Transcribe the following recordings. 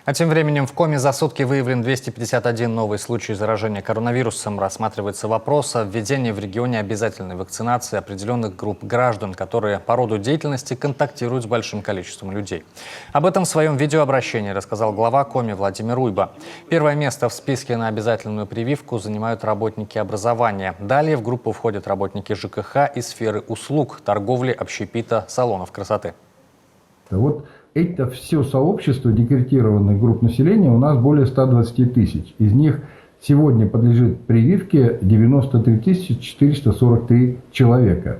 А тем временем в Коми за сутки выявлен 251 новый случай заражения коронавирусом. Рассматривается вопрос о введении в регионе обязательной вакцинации определенных групп граждан, которые по роду деятельности контактируют с большим количеством людей. Об этом в своем видеообращении рассказал глава Коми Владимир Уйба. Первое место в списке на обязательную прививку занимают работники образования. Далее в группу входят работники ЖКХ и сферы услуг, торговли, общепита, салонов красоты. Вот это все сообщество декретированных групп населения у нас более 120 тысяч. Из них сегодня подлежит прививке 93 443 человека.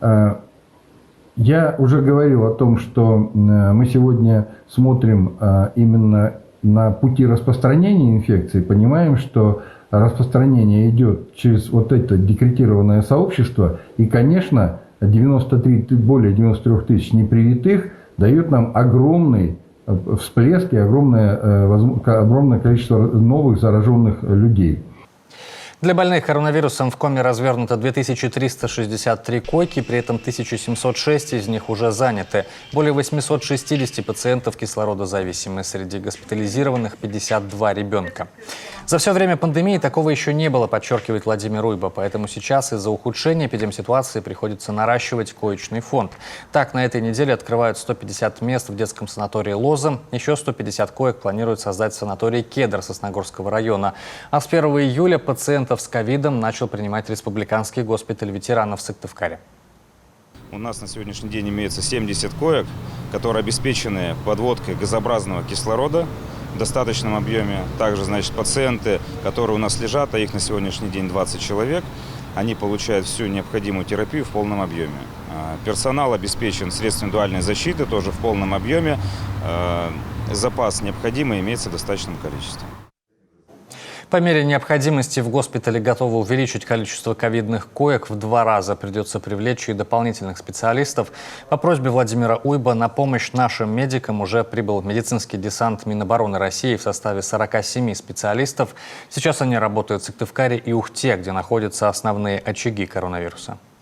Я уже говорил о том, что мы сегодня смотрим именно на пути распространения инфекции, понимаем, что распространение идет через вот это декретированное сообщество, и, конечно, более 93 тысяч непривитых дает нам огромный всплеск и огромное количество новых зараженных людей. Для больных коронавирусом в Коми развернуто 2363 койки, при этом 1706 из них уже заняты. Более 860 пациентов кислородозависимы, среди госпитализированных 52 ребенка. За все время пандемии такого еще не было, подчеркивает Владимир Уйба, поэтому сейчас из-за ухудшения эпидемситуации приходится наращивать коечный фонд. Так, на этой неделе открывают 150 мест в детском санатории «Лоза», еще 150 коек планируют создать в санатории «Кедр» Сосногорского района. А с 1 июля пациентов с ковидом начал принимать республиканский госпиталь ветеранов в Сыктывкаре. У нас на сегодняшний день имеется 70 коек, которые обеспечены подводкой газообразного кислорода в достаточном объеме. Также, пациенты, которые у нас лежат, а их на сегодняшний день 20 человек, они получают всю необходимую терапию в полном объеме. Персонал обеспечен средствами дуальной защиты тоже в полном объеме. Запас необходимый имеется в достаточном количестве. По мере необходимости в госпитале готовы увеличить количество ковидных коек в 2 раза. Придется привлечь и дополнительных специалистов. По просьбе Владимира Уйба на помощь нашим медикам уже прибыл медицинский десант Минобороны России в составе 47 специалистов. Сейчас они работают в Сыктывкаре и Ухте, где находятся основные очаги коронавируса.